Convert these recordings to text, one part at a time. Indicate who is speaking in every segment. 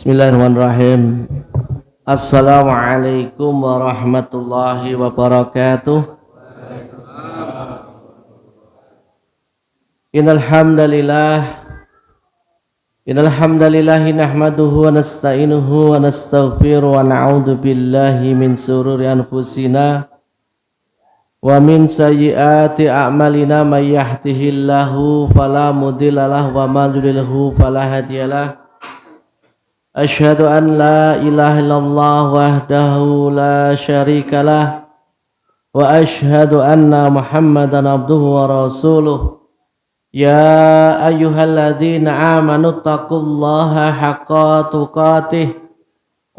Speaker 1: Bismillahirrahmanirrahim. Assalamualaikum warahmatullahi wabarakatuh. Innalhamdalillahi nahmaduhu wa nasta'inuhu wa nastaghfiruh wa na'udzu billahi min sururi anfusina wa min sayyiati a'malina may yahdihillahu fala mudhillalah wa may yudlilhu fala hadiyalah. Asyhadu an la ilaha illallah wahdahu la syarikalah wa asyhadu anna Muhammadan abduhu wa rasuluh. Ya ayyuhalladzina amanu taqullaha haqqa tuqatih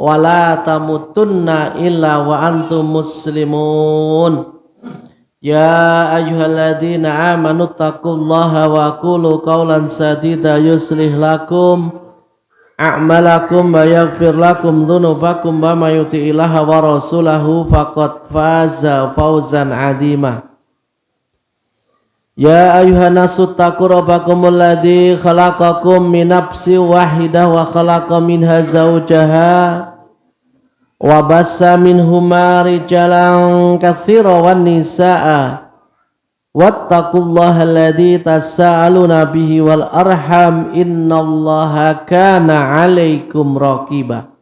Speaker 1: wa la tamutunna illa wa antum muslimun. Ya ayyuhalladzina amanu taqullaha wa qulu qawlan sadida yuslih lakum a'malakum wa yaghfir lakum dhunubakum wa may yuti'illaha wa rasulahu faqad faza fawzan 'azima. Ya ayyuhan nasu taqu rabbakumul ladzi khalaqakum min nafsin wahidah wa khalaqa minha zawjaha wa bassa minhuma rijalan katsiran wan nisaa wattaqullaha alladzi tasaaluna bihi wal arham innallaha kana 'alaikum raqiba.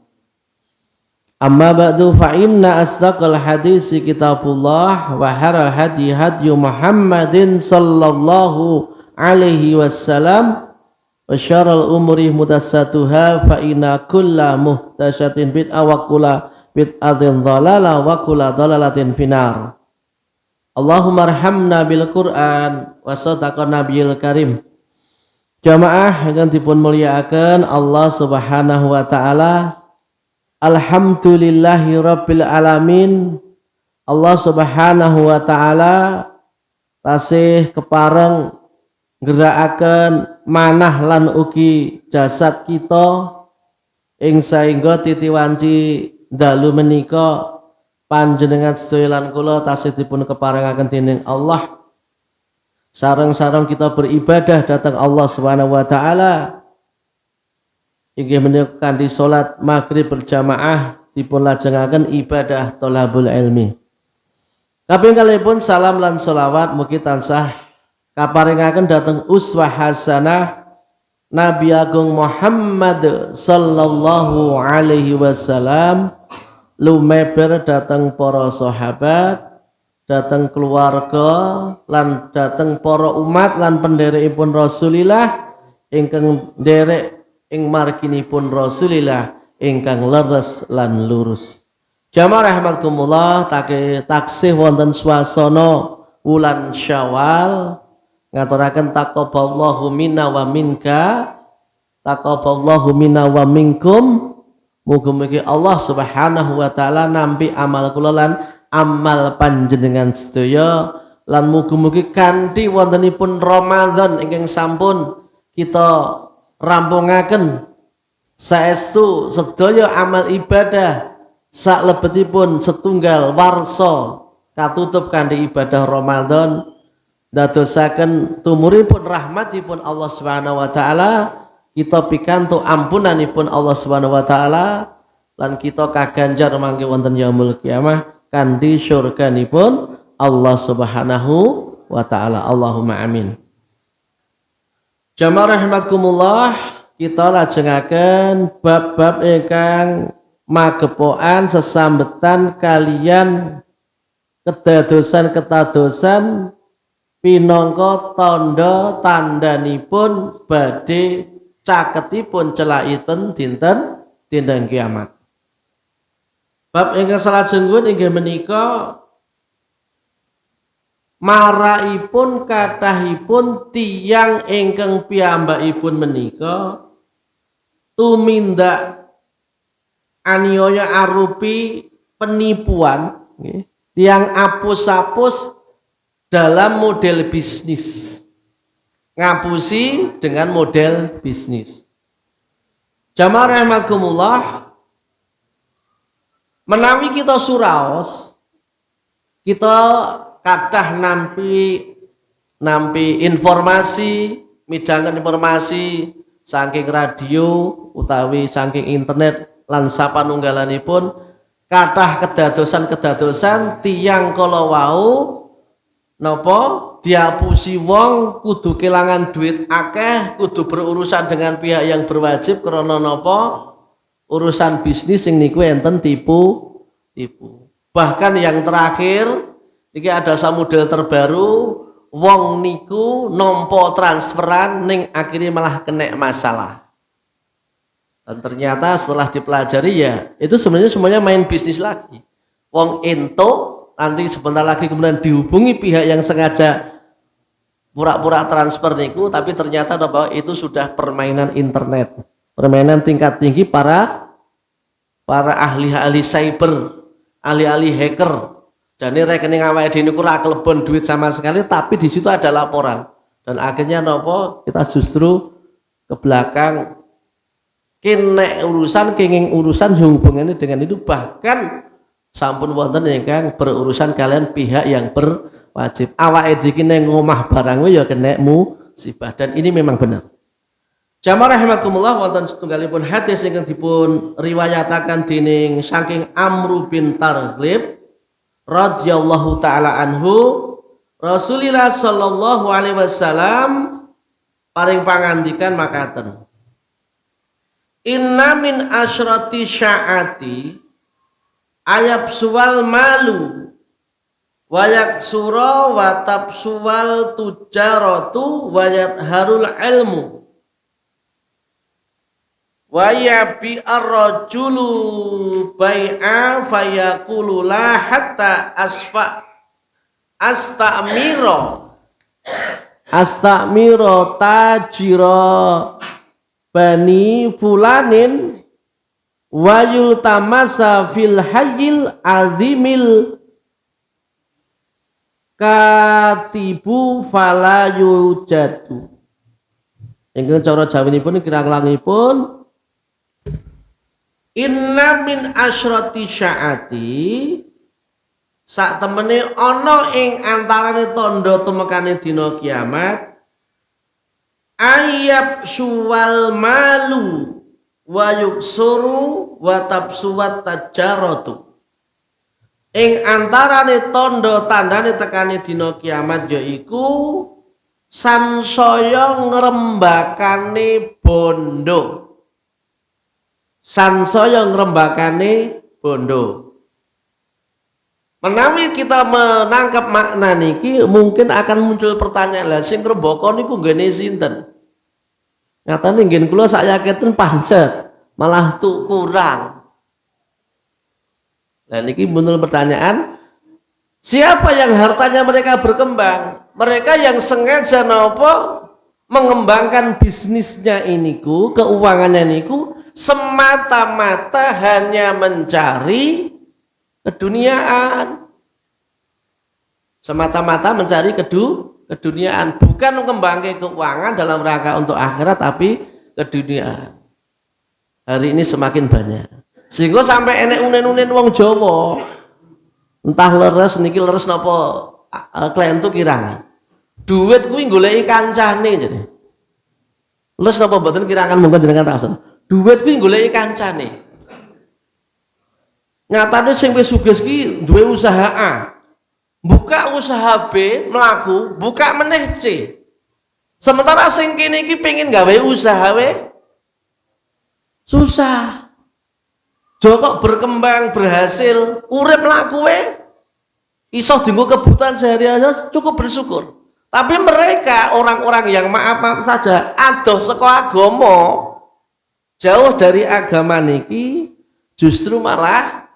Speaker 1: Amma ba'du fa inna asdaqal hadisi kitabullah wa haral hadi hadyu Muhammadin sallallahu alaihi wasallam wa syarrul umuri muhdatsatuha fa inna kulla muhdatsatin bid'ah wa kulla bid'atin dhalalah wa kulla dhalalatin finar. Allahumma arhamna bil Qur'an wa sadaqana nabiyil karim. Jamaah yang dipun mulyakaken Allah Subhanahu wa taala. Alhamdulillahi rabbil alamin. Allah Subhanahu wa taala tasih kepareng ngerakaken manah lan ugi jasad kita ing saengga titiwanci dalu menika panjenengan sedaya lan kula tasih dipun keparengaken dening Allah. Sareng-sareng kita beribadah dhateng Allah Subhanahu wa taala. Inggih menika kanthi salat maghrib berjamaah dipun lajengaken ibadah thalabul ilmi. Kaping kalihipun salam lan selawat mugi tansah kaparingaken dhateng uswah hasanah Nabi Agung Muhammad sallallahu alaihi wasallam, lumeber datang para sahabat, datang keluarga, lan datang para umat lan penderekipun Rasulillah ingkang nderek ing marginipun Rasulillah ingkang leres lan lurus. Jamaah rahimakumullah, taksih wonten swasana wulan Syawal ngaturaken taqabbalallahu minna wa minka, taqabbalallahu minna wa minkum. Mugi-mugi Allah Subhanahu wa taala nampi amal kula lan amal panjenengan sedaya, lan mugi-mugi kanthi wontenipun Ramadan ingkang sampun kita rampungaken saestu sedaya amal ibadah saklebetipun setunggal warsa katutup kanthi ibadah Ramadan, dadosaken tumuripun rahmatipun Allah Subhanahu wa taala, kita pikantuk ampunanipun Allah Subhanahu wa taala, lan kita kaganjar mangke wonten yaumul kiamah kanthi syurganipun Allah Subhanahu wa taala. Allahumma amin. Jamaah rahimakumullah, kita lajengaken bab-bab ingkang magepokan sesambetan kalian kedadosan-ketadosan pinangka tanda tandanipun badhe caketipun celakipun dinten kiamat. Bab ingkang salajengipun inggih menika maraipun kathahipun tiyang ingkang piyambakipun menika tumindak aniaya arupi penipuan, tiyang apus-apus dalam model bisnis, ngapusi dengan model bisnis. Jamaah rahimakumullah, menawi kita suraos, kita kadah nampi informasi, midhangan informasi saking radio utawi saking internet lan sapanunggalanipun kathah kedadosan-kedadosan tiyang kala wau napa diapusi wong kudu kelangan duit akeh, kudu berurusan dengan pihak yang berwajib karena napa urusan bisnis sing niku enten tipu. Bahkan yang terakhir iki ada model terbaru, wong niku nompo transferan ning akhirnya malah kena masalah. Dan ternyata setelah dipelajari ya itu sebenarnya semuanya main bisnis lagi. Wong ento nanti sebentar lagi kemudian dihubungi pihak yang sengaja pura-pura transfer niku, tapi ternyata bahwa itu sudah permainan internet, permainan tingkat tinggi para ahli-ahli cyber, ahli-ahli hacker. Jadi rekening awake dhewe niku ora kelebon duit sama sekali, tapi di situ ada laporan. Dan akhirnya nopo kita justru ke belakang kene kenging urusan hubungannya dengan itu, bahkan sampun wonten ingkang berurusan kalian pihak yang berwajib. Awake dhewe ning ngomah barang ya kena musibah, dan ini memang benar. Jamaah rahimakumullah, wonten setunggalipun hadis ingkang dipun riwayataken dening saking Amr bin Targhlib radhiyallahu taala anhu, Rasulullah sallallahu alaihi wasallam paring pangandikan makaten, inna min asyrati syaati ayab suwal malu wayak sura wa tabsuwal tujaratu wayat harul ilmu wayabi ar-rajulu bai'a fayaqulu la hatta astamiro tajiro bani fulanin wayul tamasa fil hayyil azimil katibu falayu jadu. Ingkang cara jawabipun kirang-langipun, inna min asyrati syaati, sak temene ana ing antarane tandha temekane dina kiamat, ayab suwal malu wa yuksuru wa tabsuwat tajaratu. Ing antarane tandha tandane tekane dina kiamat yaiku sansaya ngrembakane bondo. Sansaya ngrembakane bondo. Menawi kita menangkap makna niki mungkin akan muncul pertanyaan, lah sing ngrembaka niku nggene sinten? Nyatane nggih kula sak yaketen pancet, malah tuh kurang. Nah niki muncul pertanyaan, siapa yang hartanya mereka berkembang? Mereka yang sengaja napa mengembangkan bisnisnya iniku, keuangannya niku semata-mata hanya mencari keduniaan. Semata-mata mencari keduniaan, bukan mengembangkan keuangan dalam rangka untuk akhirat, tapi keduniaan. Hari ini semakin banyak, sehingga sampai enek unen-unen wong Jawa, entah leres niki leres napa klien tuh kirangan. Duit kuwi goleki kancane jadi. Leres napa mboten kirangan monggo jenengan raosen. Duit kuwi goleki kancane. Nyatane sing wis sugih iki duwe usaha A. Buka usaha B mlaku, buka meneh C. Sementara sing kene iki pengin gawe usaha we susah. Joko berkembang, berhasil, urip mlaku we iso dienggo kebutuhan sehari-hari, cukup bersyukur. Tapi mereka orang-orang yang maaf saja adoh saka agama, jauh dari agama niki, justru malah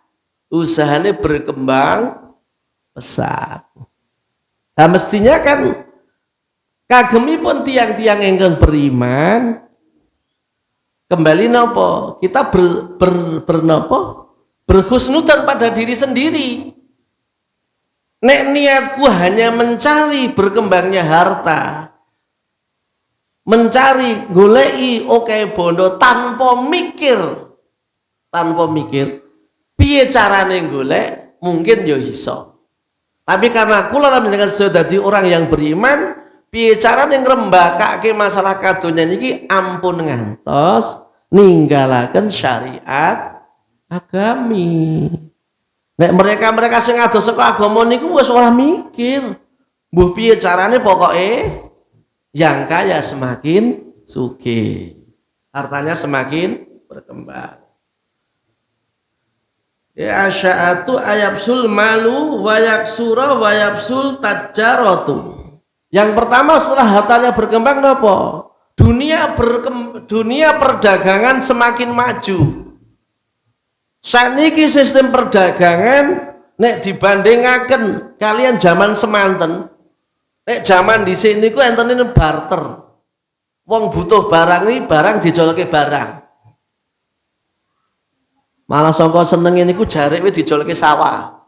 Speaker 1: usahanya berkembang pesat. Nah mestinya kan kagemipun tiang-tiang ingkang beriman kembali nopo kita berhusnudzon pada diri sendiri. Nek niatku hanya mencari berkembangnya harta, mencari golei oke bondo tanpa mikir piye carane golek, mungkin yo iso. Tapi karena kula lan dengan sudah jadi orang yang beriman, piye carane ngrembakake masalah kadonya niki ampun ngantos ninggalaken syariat agami. Nek mereka sing adoh saka agama niku wis ora mikir mbuh piye carane, pokoke yang kaya semakin sugih, hartanya semakin berkembang. Ya sya'atu ayabsul malu wa yaksura wa yabsul tajaratu. Yang pertama setelah hartanya berkembang napa? Dunia perdagangan semakin maju. Saniki sistem perdagangan nek dibandingaken kalian zaman semanten, nek zaman di sini ku enten ini barter. Wong butuh barang ini barang dijolke barang. Malah sangka seneng niku jarek wis dijolke sawah.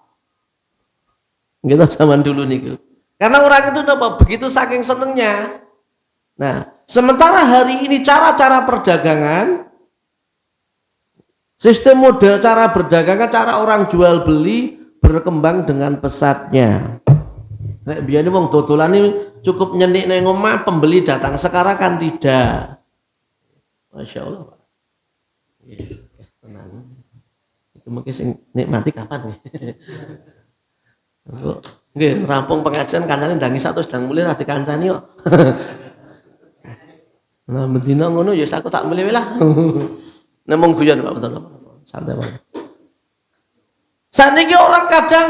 Speaker 1: Gitu zaman dulu niku. Karena orang itu apa? Begitu saking senengnya. Nah, sementara hari ini cara-cara perdagangan, sistem model cara berdagangan, cara orang jual beli berkembang dengan pesatnya. Nek biyen wong dodolan ini cukup nyenik nang omah, pembeli datang. Sekarang kan tidak. Masya Allah, Pak. Tenang. Mungkin sing nikmati kapan nih? Nggih, rampung pengajian kancane ndangi satu sedang mulih ra dikancani kok. Nah, mendina ngono ya aku tak mulih lah. Nemong guyon Pak, betul. Santai Pak. Saniki orang kadang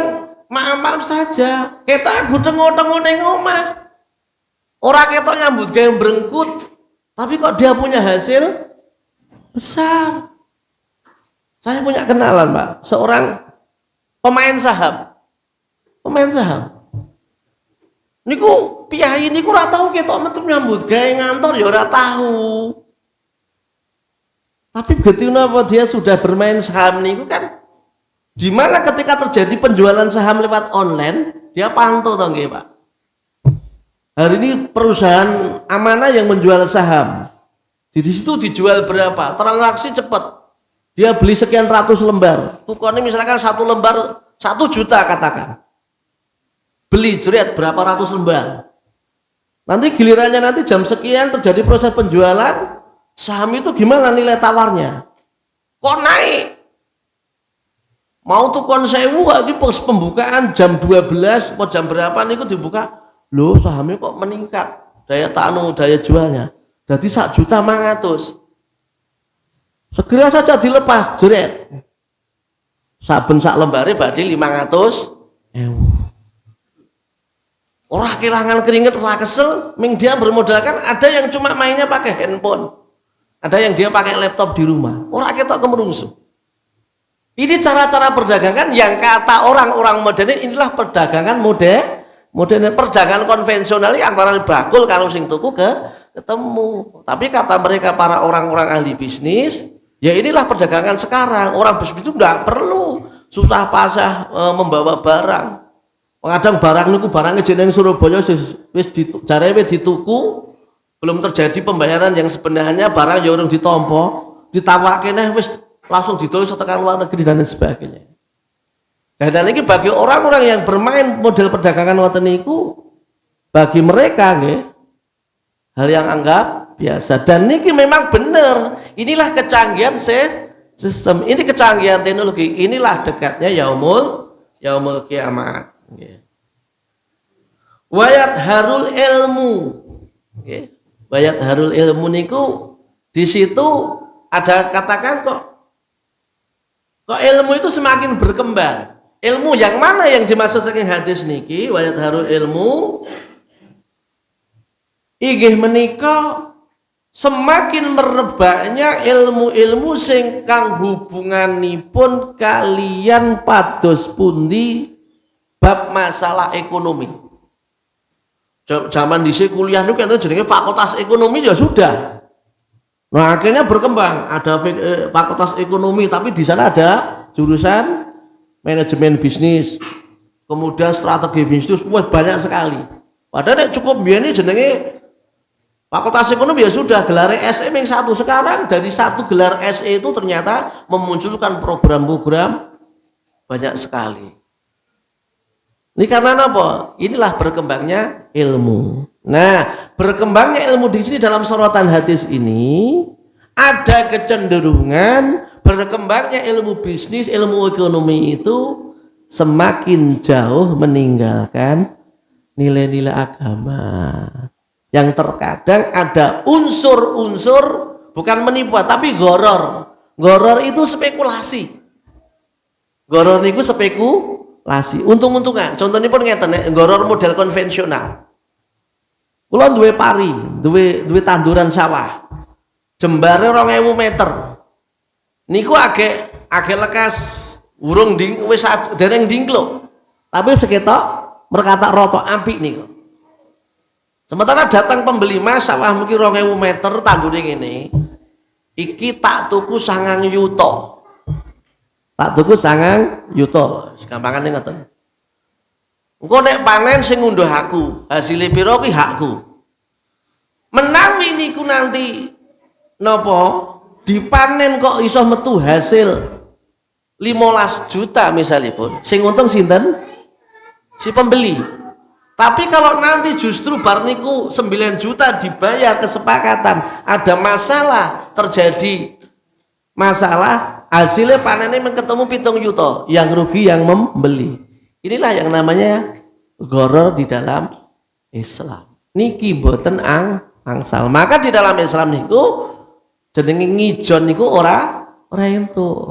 Speaker 1: maaf-maaf saja, ketok gudeng-gudeng ning omah. Ora ketok nyambut gawe brengkut, tapi kok dia punya hasil besar. Saya punya kenalan, Pak, seorang pemain saham. Pemain saham. Niku piyai niku ora tahu ketok metu nyambut gawe ngantor ya ora tahu. Tapi begitu napa dia sudah bermain saham niku kan, di mana ketika terjadi penjualan saham lewat online, dia pantau toh nggih, Pak. Hari ini perusahaan amanah yang menjual saham. Di situ dijual berapa? Transaksi cepat. Dia beli sekian ratus lembar, tukonnya misalkan satu lembar 1 juta katakan, beli jeret berapa ratus lembar. Nanti gilirannya nanti jam sekian terjadi proses penjualan saham itu, gimana nilai tawarnya? Kok naik? Mau tukon 1000 lagi pos pembukaan jam 12 atau jam berapa niku dibuka, loh sahamnya kok meningkat daya jualnya, jadi 1.500.000. Segera saja dilepas jeret. Saben sak lembare badhe 500.000. Ora kelangan keringet, ora kesel, ming dia bermodalkan. Ada yang cuma mainnya pakai handphone, ada yang dia pakai laptop di rumah. Ora ketok kemerungsu. Ini cara-cara perdagangan yang kata orang-orang modern, inilah perdagangan modern, perdagangan konvensional yang antara bakul karo sing tuku ketemu. Tapi kata mereka para orang-orang ahli bisnis, ya inilah perdagangan sekarang. Orang bisnis itu enggak perlu susah pasah membawa barang. Kadang barang niku barangnya jeneng Surabaya wis jarene dituku, belum terjadi pembayaran yang sebenarnya, barang ya urung ditampa, ditawake neh wis langsung ditulis tekan luar negeri dan sebagainya. Dan ini bagi orang-orang yang bermain model perdagangan ngoten niku, bagi mereka nggih hal yang anggap biasa. Dan niki memang benar. Inilah kecanggihan sistem. Ini kecanggihan teknologi. Inilah dekatnya yaumul kiamat. Wayat harul ilmu. Wayat harul ilmu niku di situ ada katakan kok ilmu itu semakin berkembang. Ilmu yang mana yang dimaksud saking hadis niki? Wayat harul ilmu inggih menika semakin merebaknya ilmu-ilmu sing kang hubunganipun kalian pados pundi bab masalah ekonomi. Zaman dhisik kuliah niku kan jenenge fakultas ekonomi ya sudah. Nah, akhirnya berkembang ada fakultas ekonomi, tapi di sana ada jurusan manajemen bisnis, kemudian strategi bisnis, banyak sekali. Padahal cukup biyen jenenge fakultas ekonomi ya sudah, gelar SE yang satu. Sekarang dari satu gelar SE itu ternyata memunculkan program-program banyak sekali. Ini karena apa? Inilah berkembangnya ilmu. Nah, berkembangnya ilmu di sini dalam sorotan hadis ini ada kecenderungan berkembangnya ilmu bisnis, ilmu ekonomi itu semakin jauh meninggalkan nilai-nilai agama. Yang terkadang ada unsur-unsur bukan menipu tapi goror. Goror itu spekulasi. Goror itu spekulasi, untung-untungan. Contohnya pun ngeten, goror model konvensional. Kula duwe pari, duwe tanduran sawah. Jembare 2000 meter. Niku agek lekas urung wis dereng dingklo. Tapi seketok merkatak roto apik niku. Sementara datang pembeli mas sawah mungkin 2000 meter tandure ngene. Iki tak tuku 9 yuta. Tak tuku 9 yuta. Gampangane ngoten. Engko nek panen sing ngunduh aku, hasilé pira kuwi hakku. Menawi niku nanti napa dipanen kok iso metu hasil 15 juta misalipun, sing untung sinten? Si pembeli. Tapi kalau nanti justru bar niku 9 juta dibayar kesepakatan, ada masalah, terjadi masalah, hasilnya panennya ketemu 7 juta, yang rugi yang membeli. Inilah yang namanya goror di dalam Islam. Niki boten angsal. Maka di dalam Islam niku jenenge ngijon niku ora ento.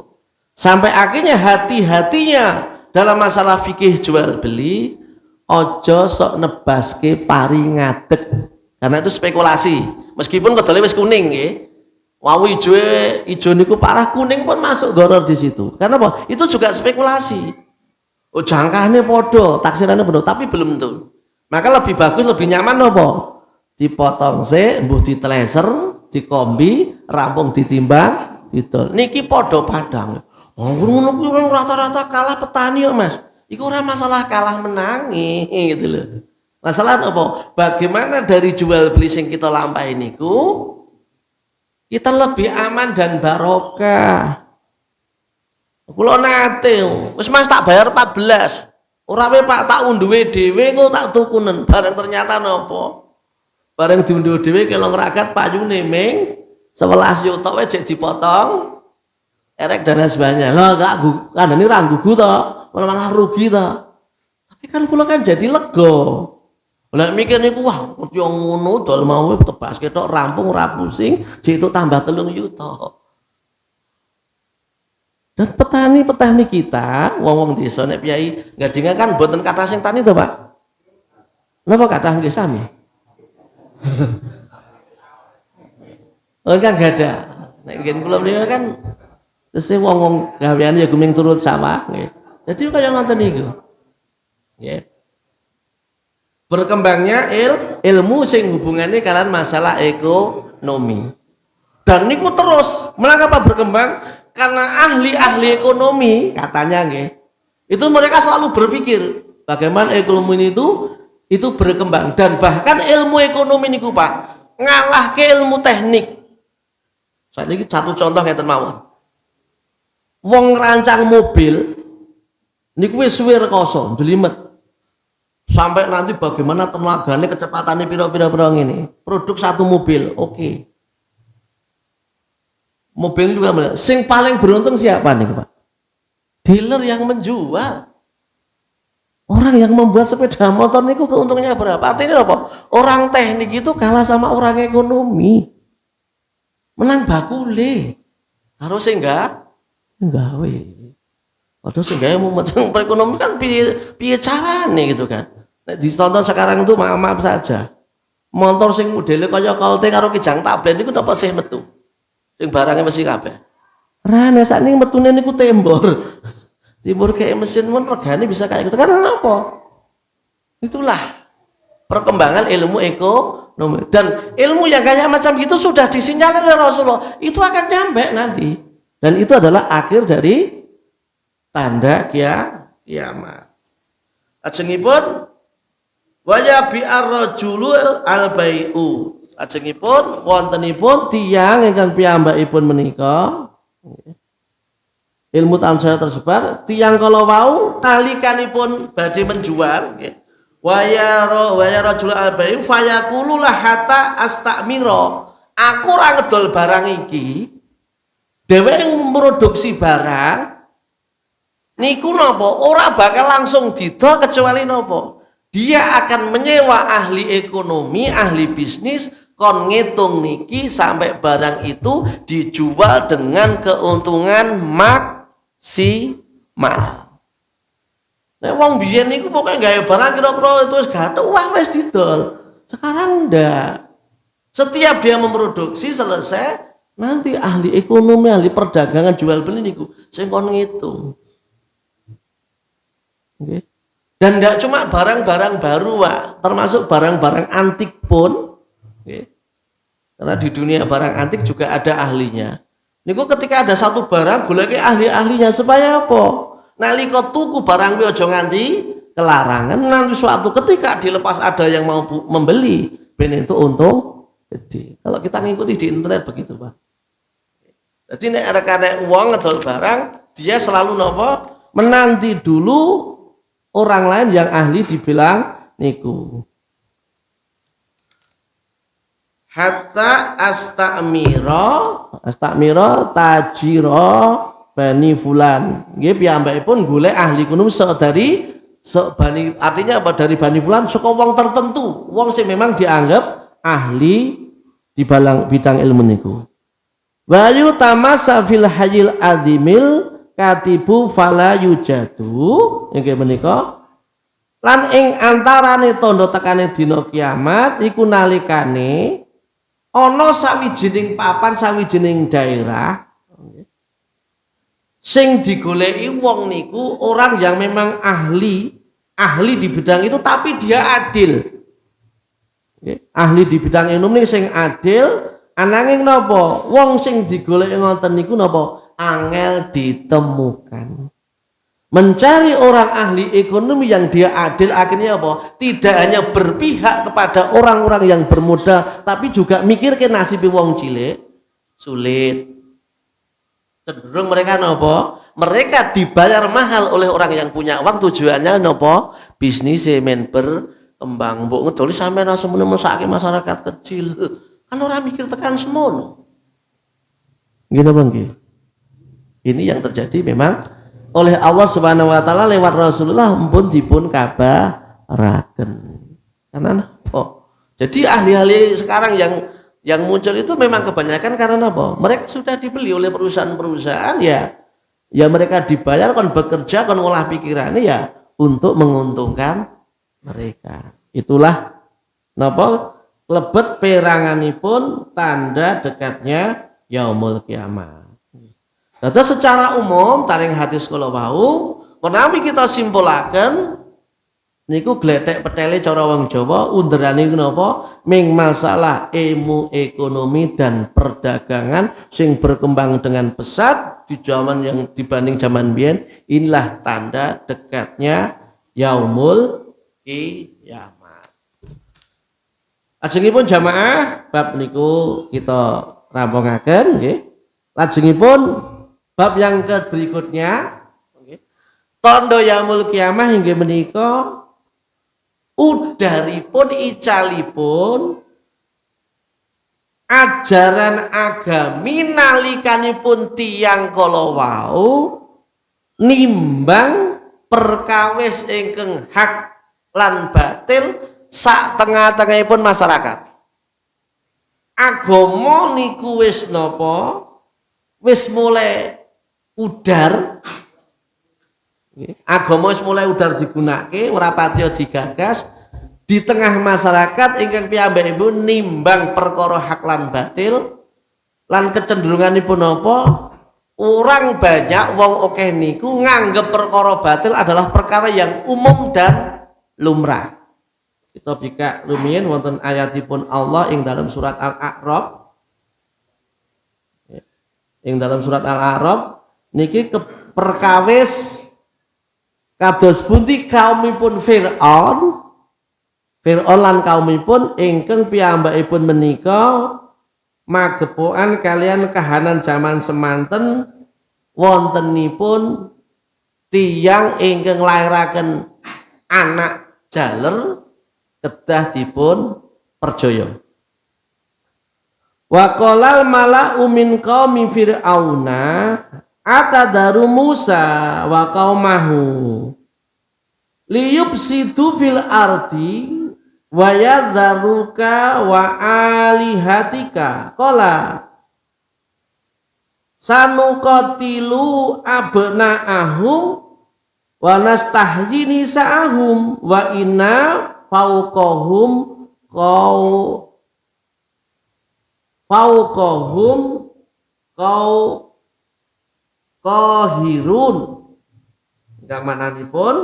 Speaker 1: Sampai akhirnya hati-hatinya dalam masalah fikih jual beli ojo sok nebaske pari ngadeg. Karena itu spekulasi. Meskipun kedole wis kuning nggih. Wau ijo niku parah, kuning pun masuk goror di situ. Karena apa? Itu juga spekulasi. Oh jangkane podo, taksirannya podo, tapi belum tentu. Maka lebih bagus, lebih nyaman apa? Dipotong mbuh diteleser, dikombi, rampung ditimbang, gitu. Niki podo padang. Oh, ngono kuwi rata-rata kalah petani ya, Mas. Iku ora masalah kalah menangi, gitu loh. Masalah apa? Bagaimana dari jual beli sing kita lampahi niku kita lebih aman dan barokah. Kula nate, wis Mas tak bayar 14. Ora wae Pak tak unduhe dhewe kok tak tukunen. Bareng ternyata napa? Bareng diunduh dhewe kelong ragat payune ming 11 juta wae jek dipotong. Erek dan lain sebagainya. Lah gak kandhane ra gugu to, malah rugi to. Tapi kan kula kan jadi lega. Lah mikir niku wah yo ngono dol mau tebas ketok rampung ora pusing, jek itu tambah 3 juta. Dan petani-petani kita, wong-wong desa nek piyai gadingan kan boten kathah sing tani to, Pak. Napa kathah nggih sami? Oh kan gak ada. Nek ngen kula menika kan tesih wong-wong gaweane ya guming turut sawah nggih. Jadi kaya ngoten niku. Nggih. Berkembangnya ilmu sing hubungannya kalian masalah ekonomi. Dan niku terus, mengapa berkembang? Karena ahli-ahli ekonomi katanya nggih, itu mereka selalu berpikir bagaimana ekonomi itu berkembang, dan bahkan ilmu ekonomi niku Pak ngalah ke ilmu teknik. Saat ini satu contoh ngeten mawon. Wong rancang mobil niku wis suwe rekoso jelimet. Sampai nanti bagaimana tenaganya, kecepatannya pira-pira ngene. Produk satu mobil, oke. Mobil juga benar. Sing paling beruntung siapa nih Pak? Dealer yang menjual. Orang yang membuat sepeda motor niku keuntungnya berapa? Artinya apa? Orang teknik itu kalah sama orang ekonomi. Menang bakule. Harus enggak we. Padahal sehingga mau matang perekonomian kan piye carane gitu kan. Nah, ditonton sekarang itu maaf saja. Motor sing modele kaya Colte karo Kijang Tablet niku napa sih metu? Sing barangnya mesti kabeh. Rane sakniki metune niku tembor. Tembor kayak mesin pun regane bisa kayak gitu. Karena apa? Itulah perkembangan ilmu ekonomi. Dan ilmu yang kayak macam gitu sudah disinyalir oleh Rasulullah. Itu akan nyampe nanti. Dan itu adalah akhir dari tanda kiamat. Ajengipun wa yabi'ar rajulu al-bai'u. Ajengipun wontenipun tiyang ingkang piyambakipun menika ilmu tansaya tersebar, tiyang kala wau nalikanipun badhe menjual nggih wa ya rajul albai fayaqulu la hatta astamiro. Aku ora ngedol barang iki. Dheweke memproduksi barang niku napa ora bakal langsung didol kecuali napa dia akan menyewa ahli ekonomi, ahli bisnis kon ngitung niki sampai barang itu dijual dengan keuntungan maksimal. Nek wong biyen niku pokoke gawe barang kira-kira itu wis gathuk wis didol. Sekarang ndak. Setiap dia memproduksi selesai nanti ahli ekonomi, ahli perdagangan jual beli niku sing kon ngitung. Okay. Dan tidak cuma barang-barang baru, Pak, termasuk barang-barang antik pun. Okay. Karena di dunia barang antik juga ada ahlinya. Niku ketika ada satu barang goleki ahli-ahlinya supaya apa? Nalika tuku barang kuwi aja nganti kelarangan, nanti suatu ketika dilepas ada yang mau membeli, ben itu untung gede. Kalau kita ngikuti di internet begitu, Pak. Jadi nek arek-arek uang ngedol barang, dia selalu napa? Menanti dulu orang lain yang ahli dibilang niku. Hatta astamiro tajiro bani fulan. Nggih piyambakipun golek ahli ekonomi dari bani, artinya apa, dari bani fulan saka wong tertentu, wong sing memang dianggap ahli di bidang ilmu niku. Wa yutamasa fil hayyil adimil katibu fala yujadu inggih menika lan ing antarane tandha tekane dina kiamat iku nalikane ana sawijining papan, sawijining daerah sing digoleki wong niku orang yang memang ahli di bidang itu tapi dia adil. Ahli di bidang ilmu sing adil. Ananging napa wong sing digoleki ngoten niku napa angel ditemukan. Mencari orang ahli ekonomi yang dia adil akhirnya apa? Tidak hanya berpihak kepada orang-orang yang bermodal, tapi juga mikir ke nasib wong cilik sulit. Cenderung mereka napa? Mereka dibayar mahal oleh orang yang punya uang, tujuannya napa? Bisnis men berkembang. Mbok ngedoli sampean semono mesake masyarakat kecil. Kan orang mikir tekan semono. Gitu Bang Ki. Ini yang terjadi memang oleh Allah Subhanahu wa taala lewat Rasulullah pun dipun kabaraken. Karena apa? Jadi ahli-ahli sekarang yang muncul itu memang kebanyakan karena apa? Mereka sudah dibeli oleh perusahaan-perusahaan ya mereka dibayar kon bekerja kon ngolah pikirannya ya untuk menguntungkan mereka. Itulah napa lebet peranganipun tanda dekatnya yaumul kiamat. Dadi secara umum taring hadis kula wau menawi kita simpulaken niku gletek petele cara wong Jawa underane napa ming masalah ilmu ekonomi dan perdagangan sing berkembang dengan pesat di zaman yang dibanding zaman biyen, inilah tanda dekatnya yaumul kiamat. Lajengipun jamaah bab niku kita rampungaken nggih. Lajengipun bab yang berikutnya nggih. Tanda yaumul kiamah inggih menika udaripun icalipun ajaran agami nalikanipun tiyang kala wau nimbang perkawis ingkang hak lan batil sak tengah-tengahipun masyarakat. Agama niku wis napa? Wis mulai udar. Agama wis mulai udar digunakake, ora patiya digagas di tengah masyarakat ingkang piyambakipun nimbang perkara hak lan batil lan kecenderunganipun napa? Orang banyak wong akeh niku nganggep perkara batil adalah perkara yang umum dan lumrah. Kita bika rumiyin wonten ayatipun Allah ing dalam surat Al-A'raf. Ing dalam surat Al-A'raf niki perkawis kados pundi kaumipun Fir'aun lan kaumipun ingkang piyambakipun menika magepokan kalian kahanan zaman semanten wontenipun tiyang ingkang nglairaken anak jaler kedah dipun perjaya. Wa qalal mala'u min qaumi fir'auna atadaru Musa wa qaumahu liyufsidu fil ardi wa yadharuka wa alihatika qala sanuqatilu abna'ahum wa nastahyi nisa'ahum wa inna fauqahum qahirun. Ingkang mananipun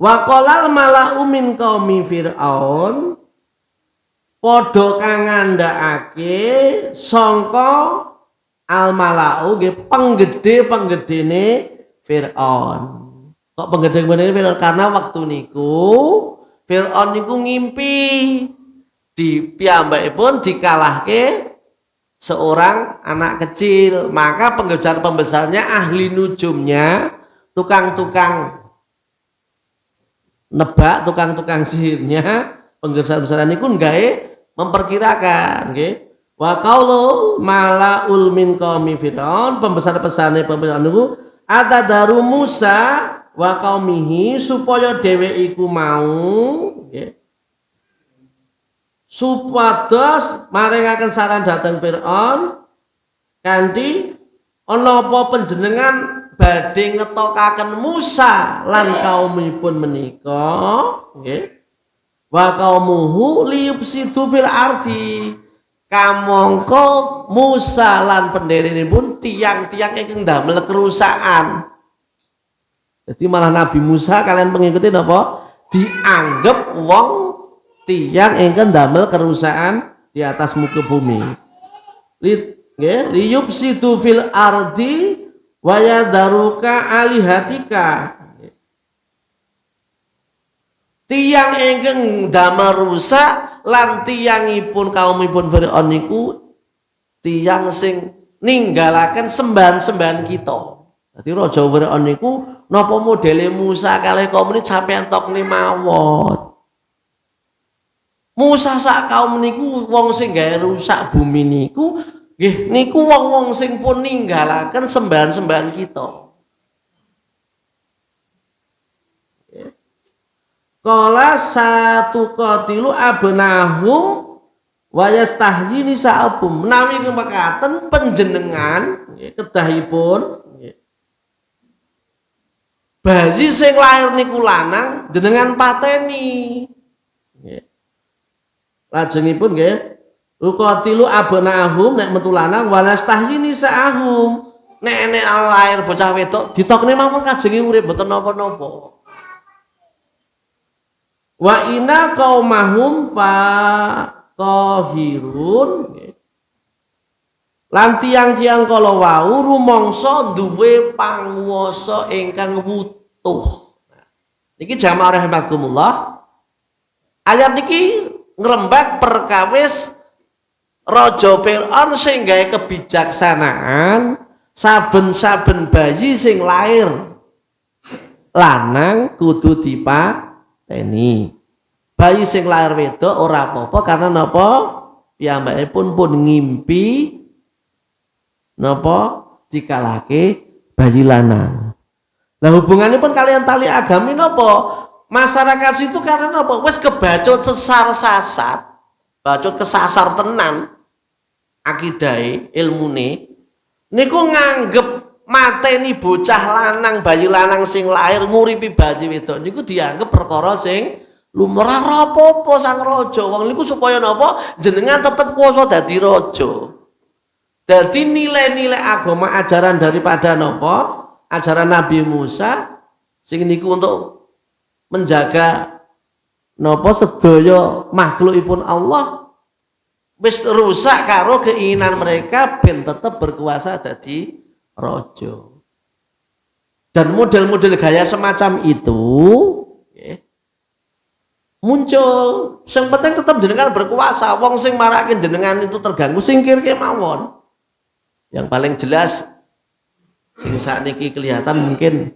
Speaker 1: wa qalal mala'u min qaumi fir'aun padha kang ngandhakake sangka al mala'u nggih penggede-penggedene Fir'aun. Kok penggede-penggedene Fir'aun? Karena waktu niku Fir'aun niku ngimpi di piyambakipun dikalahke seorang anak kecil, maka pembesar-pembesarnya ahli nujumnya, tukang-tukang nebak, tukang-tukang sihirnya, pembesar-pembesaran niku nggawe memperkirakan nggih. Wa qaulul mala'ul min qaumi Fir'aun, pembesar-pembesarane pembesar niku atadaru Musa wa qaumihi supaya dheweke iku mau nggih supados maringaken saran dhateng Fir'aun kanthi ana apa panjenengan badhe ngetokaken Musa lan kaumipun menika nggih wa qaumuhu liyufsidu fil ardi kamangka Musa lan pendherenipun tiang-tiang ingkang ndamel kerusakan. Jadi malah Nabi Musa kalian mengikuti napa dianggap wong tiang ingkang ndamel kerusakan di atas muka bumi. Liyufsidu fil ardi wa yadharuka alihatika. Tiang ingkang ndamel rusak lan tiyangipun kaumipun Fir'aun niku tiyang sing ninggalaken sembahan-sembahan kita. Dadi raja Fir'aun niku napa modele Musa kalih kaum niki sampeyan tokne mawon. Musa sak kaum niku wong sing gawe rusak bumi niku nggih niku wong-wong sing pun ninggalaken sembahan-sembahan kita. Qala satu qatilu abnahum wa yastahyi nisa'ahum. Menawi kemekaten panjenengan nggih kedahipun nggih bayi sing lair niku lanang jenengan pateni. Nggih. Lajengipun nggih qatilu abnahum nek metu lanang wa yastahyi nisa'ahum. Nek lair bocah wedok ditokne mawon kajenge urip mboten napa-napa. Wa inna qaumahum faqahirun lan tiang-tiang kala wau rumangsa duwe panguwasa ingkang wutuh. Niki jamaah rahimakumullah. Ayat niki ngrembak perkawis Raja Fir'aun sing gawe kebijaksanaan saben-saben bayi sing lair lanang kudu dipateni. Bayi sing lahir wedok ora apa-apa karena napa piyambakipun pun ngimpi napa dikalahke bayi lanang. Lah hubungannya pun kalian tali agami napa? Masyarakat itu karena napa? Wis kebacut sesar-sasat, bacut kesasar tenan akidahe ilmune niku nganggep mateni bocah lanang bayi lanang sing lahir nguripi bayi wedok niku dianggap perkara sing lumrah apa-apa sang raja. Wong niku supaya napa? Jenengan tetep kuwasa dadi raja. Dadi nilai-nilai agama ajaran daripada napa? Ajaran Nabi Musa sing niku untuk menjaga napa sedaya makhlukipun Allah wis rusak karo keinginan mereka ben tetep berkuasa dadi raja. Dan model-model gaya semacam itu muncul. Yang penting tetap jenengan berkuasa. Wong sing marakin jenengan itu terganggu singkirke mawon. Yang paling jelas sing sakniki kelihatan mungkin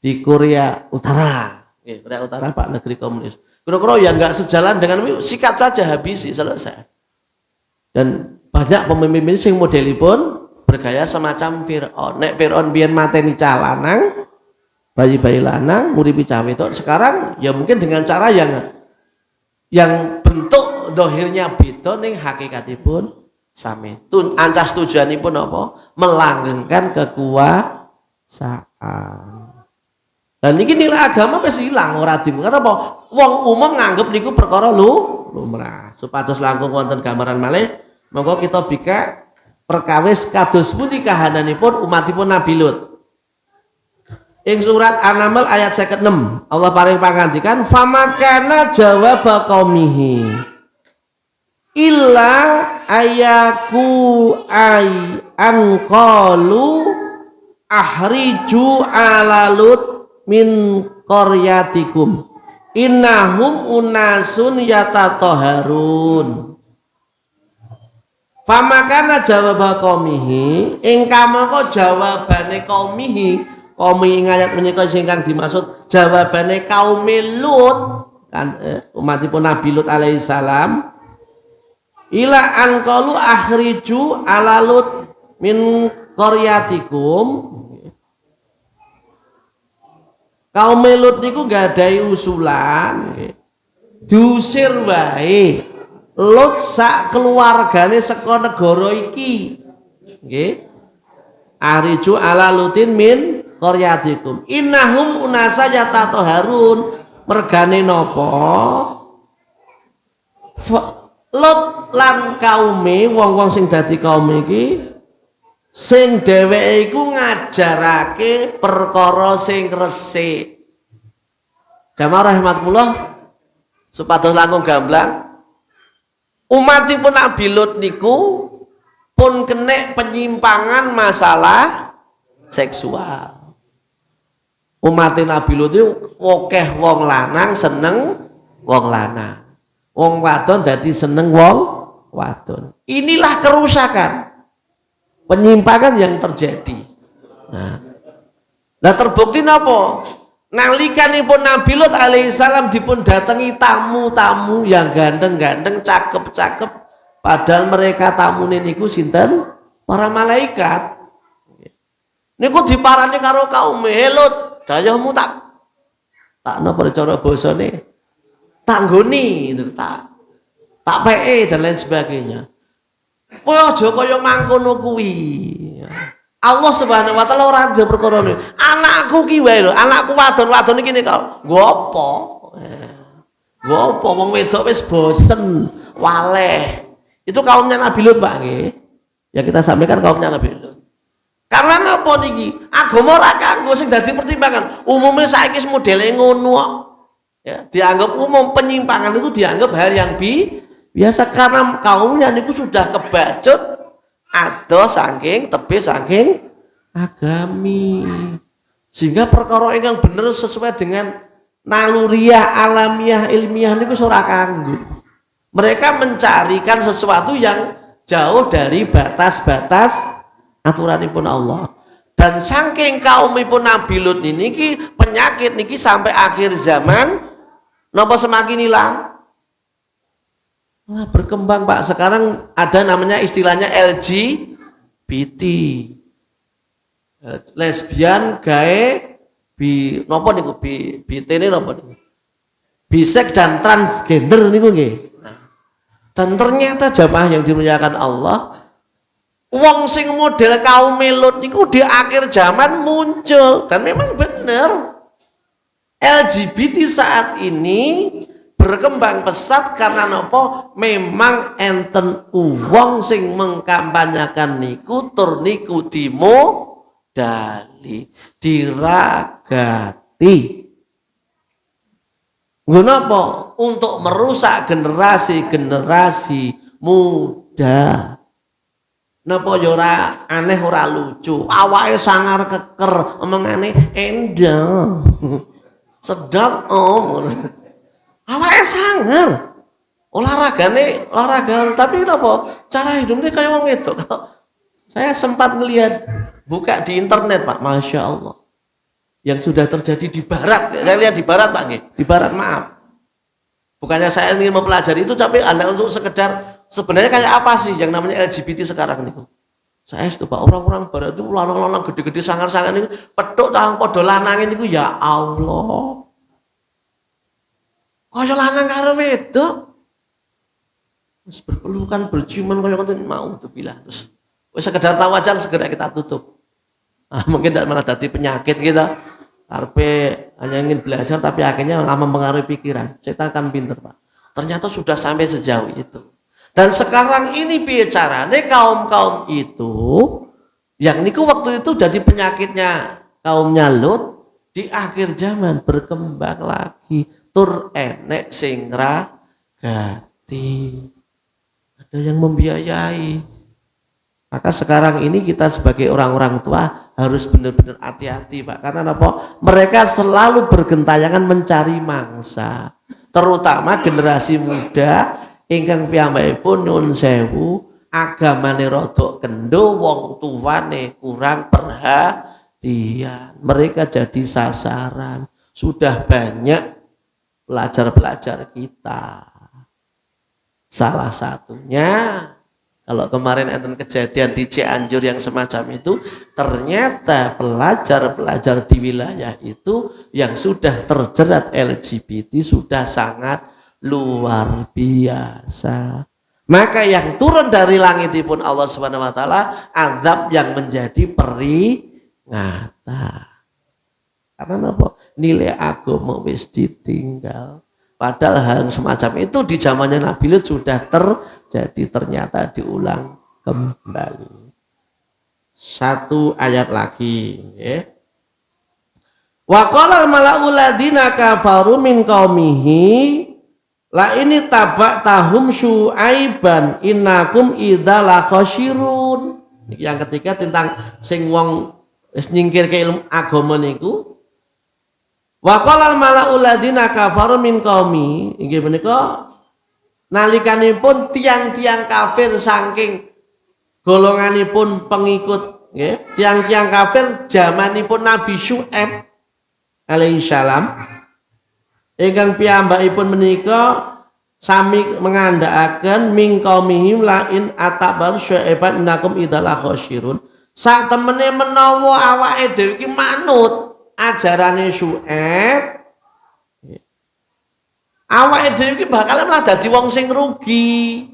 Speaker 1: di Korea Utara. Korea Utara Pak negeri komunis. Kira-kira ya nggak sejalan dengan sikat saja habisi selesai. Dan banyak pemimpin sing modelipun bergaya semacam Fir'aun. Nek Fir'aun biyen mateni cah lanang, bayi-bayi lanang, nguripi cah wedok. Sekarang ya mungkin dengan cara yang bentuk dohirnya beda ning hakikatipun sami. Ancas tujuanipun apa? Melanggengkan kekuasaan. Dan niki nilai agama wis ilang ora dimungkar apa? Wong umum nganggep niku perkara lumrah. Supados langkung wonten gambaran malih, monggo kita bika perkawis kados pundi kahananipun umatipun Nabi Lut. Ing surat An-Naml ayat 56 Allah paring pangandikan famakana jawab qaumihi illa ayaku ay anqalu ahriju ala Lut min qaryatikum innahum unasun yatatoharun. Famakana jawab qaumihi ing kamangka jawabane qaumihi kaum ayat menika singkang dimaksud jawabane kaum Lut kan umatipun Nabi Lut alaihi salam ila anqalu akhriju ala Lut min qaryatikum. Kaum Lut niku nggadahi usulan diusir wae Lut sak keluargane saka negara iki nggih ariju ala Lutin min qaryatikum innahum unasa yatatoharun mergane napa Lut lan kaume wong-wong sing dadi kaum iki sing dheweke iku ngajarake perkara sing resik. Jamaah rahimakumullah supados langkung gamblang umatipun Nabi Lut niku pun kena penyimpangan masalah seksual. Umat Nabi Lut itu akeh wong lanang seneng wong lanang, wong wadon dadi seneng wong wadon. Inilah kerusakan, penyimpangan yang terjadi. Nah terbukti napa? Nalikanipun Nabi Lut alaihissalam dipun datangi tamu-tamu yang ganteng-ganteng, cakep-cakep, padahal mereka tamune niku sinten? Para malaikat. Niku diparani karo kaum Lut, dayahmu tak napa cara basane? Tak nggoni, tak peke dan lain sebagainya. Kowe aja kaya mangkono kuwi. Allah Subhanahu wa taala ora ada perkara niku. Anakku ki wae lho, anakku wadon-wadon iki kok. Nggo apa? Nggo apa wong wedok wis bosen, waleh. Itu kaumnya Nabi Lut, Pak nggih. Ya kita sampaikan kaumnya Nabi Lut. Karena napa niki? Agama ora kanggo sing dadi pertimbangan. Umumnya saiki modele ngono kok. Ya, dianggap umum penyimpangan itu dianggap hal yang biasa karena kaumnya niku sudah kebacut ada saking tebih saking agami sehingga perkara ingkang bener sesuai dengan naluriah alamiah ilmiah niku ora kanggo. Mereka mencarikan sesuatu yang jauh dari batas-batas aturanipun Allah. Dan saking kaumipun Nabi Lut niki penyakit niki sampai akhir zaman napa semakin hilang. Nah, berkembang Pak, sekarang ada namanya istilahnya LGBT, lesbian, gay, nopo niku BT nopo niku, bisek dan transgender niku nggih. Dan ternyata jamaah yang dimuliakan Allah, wong sing model kaum Lut niku di akhir zaman muncul dan memang benar. LGBT saat ini berkembang pesat karena nopo memang enten uwong sing mengkampanyakan niku tur niku dimodali diragati ngapa untuk merusak generasi muda. Napa ya ora aneh ora lucu, awake sangar keker omongane endang sedap om awake sangar olahraga tapi apa cara hidupnya kayak wong wedok. Saya sempat ngelihat buka di internet Pak, Masya Allah yang sudah terjadi di barat. Saya lihat di barat Pak nggih. Di barat maaf. Bukannya saya ingin mempelajari itu, tapi Anda untuk sekedar sebenarnya kayak apa sih yang namanya LGBT sekarang niku. Saya itu Pak, orang-orang barat itu lanang-lanang gede-gede sangar-sangar niku petuk tang padha lanangin niku ya Allah. Kaya lanang karo wedok. Terus berpelukan, berciuman kaya ngoten mau tuh bilang terus. Wis sekedar tahu aja segera kita tutup. Mungkin tidak malah jadi penyakit kita. Karpe hanya ingin belajar tapi akhirnya lama mempengaruhi pikiran. Setan kan pinter Pak. Ternyata sudah sampai sejauh itu. Dan sekarang ini bicaranya kaum-kaum itu yang niku waktu itu jadi penyakitnya kaumnya Lut di akhir zaman berkembang lagi tur enek sing gati. Ada yang membiayai. Maka sekarang ini kita sebagai orang-orang tua harus benar-benar hati-hati Pak. Karena apa? Mereka selalu bergentayangan mencari mangsa. Terutama generasi muda ingkang piyambakipun nyuwun sewu agamane rada kendho, wong tuane kurang perhatian. Mereka jadi sasaran. Sudah banyak pelajar-pelajar kita. Salah satunya kalau kemarin enten kejadian di Cianjur yang semacam itu, ternyata pelajar-pelajar di wilayah itu yang sudah terjerat LGBT sudah sangat luar biasa. Maka yang turun dari langit pun Allah Subhanahu wa taala azab yang menjadi peringatan. Karena apa? Nilai agama wis ditinggal. Padahal hal semacam itu di zamannya Nabi Lut sudah terjadi, ternyata diulang kembali. Satu ayat lagi, ya. Wa qala al-mala'u ladina kafaru min qaumihi la ini taba'tahum syu'aiban innakum idza la khasirun. Yang ketiga tentang sing wong wis nyingkir ke ilmu agama niku. Wa qala al-mala'u ladina kafaru min qaumi, inggih menika nalikanipun tiang-tiang kafir saking golonganipun pengikut nggih, tiang-tiang kafir zamanipun Nabi Syu'aib alaihi salam ingkang piyambakipun menika sami mengandhakaken min qaumihim la in atabaru syu'aiban innakum idzal khasirun. Sak temene menawa awake dhewe iki manut ajarane Syu'aib, awake dhewe iki bakal malah dadi wong sing rugi.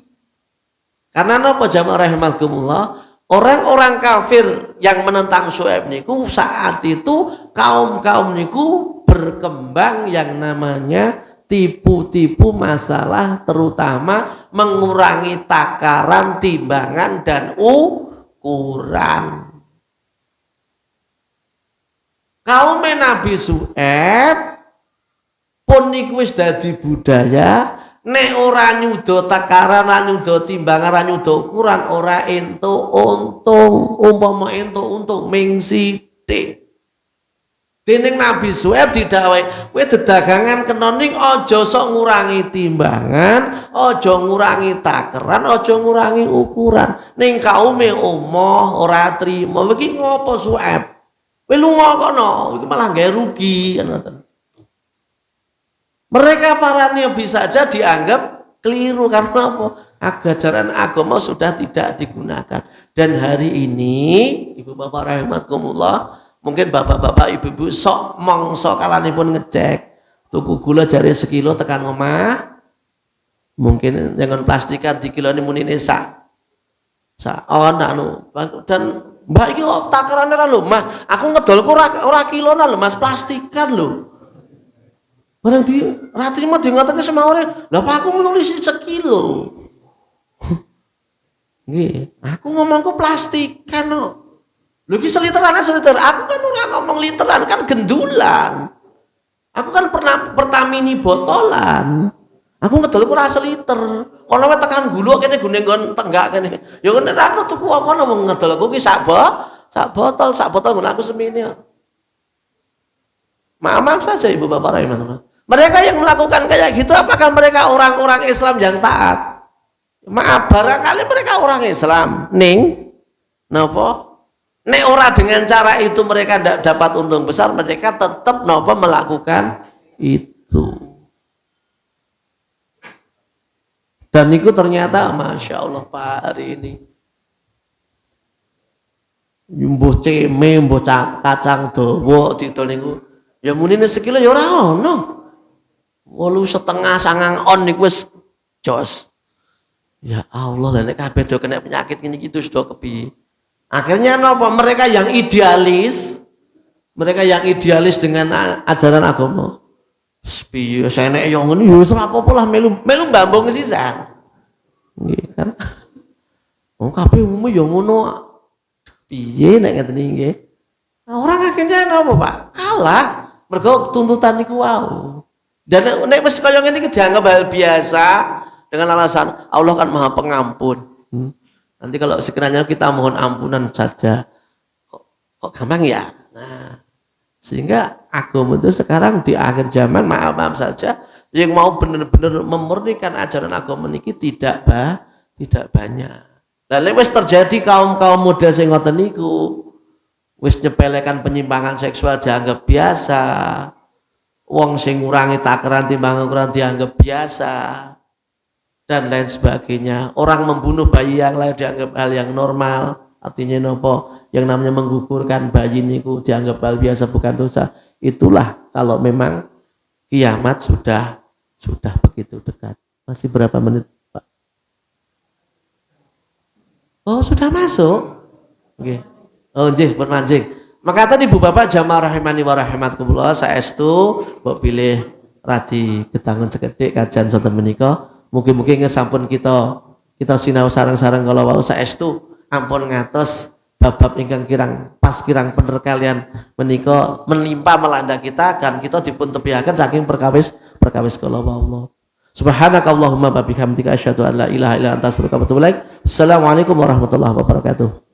Speaker 1: Karena napa jamaah rahimakumullah, orang-orang kafir yang menentang Syu'aib niku saat itu kaum-kaum niku berkembang yang namanya tipu-tipu masalah, terutama mengurangi takaran, timbangan dan ukuran. Kaum Nabi Syu'aib pun niku wis dadi budaya, nek ora nyuda takaran, ora nyuda timbangan, ora nyuda ukuran, ora entuk untung. Umpama entuk untung ming sithik. Dening Nabi Syu'aib didhawuhi, kowe dedagangan kena ning aja sok ngurangi timbangan, aja ngurangi takaran, aja ngurangi ukuran. Ning kaume omoh ora trima. Iki ngopo Syu'aib? Kowe lunga kono, iki malah gawe rugi kan ngoten. Mereka para nabi saja dianggap keliru karena apa? Ajaran agama sudah tidak digunakan. Dan hari ini, Ibu Bapak rahimakumullah, mungkin bapak-bapak, ibu-ibu sok mongso kalanipun ngecek tuku gula jari sekilo tekan omah. Mungkin jangan plastikan di kilo ini munine sak anu dan Mbak iki kok takarane ra lho, Mas. Aku ngedolku ora kilona lho, Mas, plastikan lho. Barang di ra trimo di ngoten semawure. Lah Pak aku nulis sekilo. Nggih, aku ngomongku plastikan kok. Lho iki seliteran. Aku kan ora ngomong literan, kan gendulan. Aku kan pernah pertamini botolan. Aku ngedolku ora seliter. Kono wae tekan gulu kene gune nggon tenggak kene. Ya kene aku tuku kono wong ngedolku ki sak botol nggon aku semene. Maaf saja Ibu Bapak rahimahullah. Mereka yang melakukan kayak gitu apakah mereka orang-orang Islam yang taat? Maaf, barangkali mereka orang Islam. Ning napa? Nek ora dengan cara itu mereka tidak dapat untung besar, mereka tetap nopo melakukan itu. Dan itu ternyata masya Allah Pak hari ini mbuh ceme, mbuh kacang dawa didol niku ya munine sekilo ya ora ono. 8,5 sangang on niku wis jos. Ya Allah, nek kabeh do kena penyakit ngene iki sudah kepiye? Akhirnya napa? Mereka yang idealis dengan ajaran agama. Piye seneke yo ngene yo ora apa-apa lah melu mbambung sisan. Nggih kan. Wong kabeh umum yo ngono. Piye nek ngeten iki nggih? Orang akhirnya napa, Pak? Kalah mergo tuntutan niku wau. Dan nek wis kaya ngene iki dianggap hal biasa dengan alasan Allah kan Maha Pengampun. Nanti kalau sekiranya kita mohon ampunan saja, kok gampang ya? Nah, sehingga agama itu sekarang di akhir zaman maaf saja yang mau benar-benar memurnikan ajaran agama niki tidak banyak. Lalu wis terjadi kaum muda sing ngoten niku wis nyepelekan penyimpangan seksual dianggap biasa. Wong sing ngurangi takaran timbang ukuran dianggap biasa. Dan lain sebagainya. Orang membunuh bayi yang lain dianggap hal yang normal. Artinya nopo yang namanya menggugurkan bayi niku dianggap hal biasa bukan dosa. Itulah kalau memang kiamat sudah begitu dekat. Masih berapa menit, Pak? Oh, sudah masuk. Oke. Oh, nggih, pun manjing. Maka tadi Ibu Bapak jamaah rahimani wa rahimatkumullah saestu mbok pilih radi gedangun sekedhik kajian sonten menika. Mungkin sampun kita sinau sarang-sarang kalau wau saestu ampun ngatos bab-bab ingkang kirang bener kalian menika menimpa melanda kita dan kita dipun tepiaken saking perkawis kala wau. Subhanakallahumma wa bihamdika asyhadu an la ilaha illa anta astaghfiruka wa atubu ilaik. Assalamualaikum warahmatullahi wabarakatuh.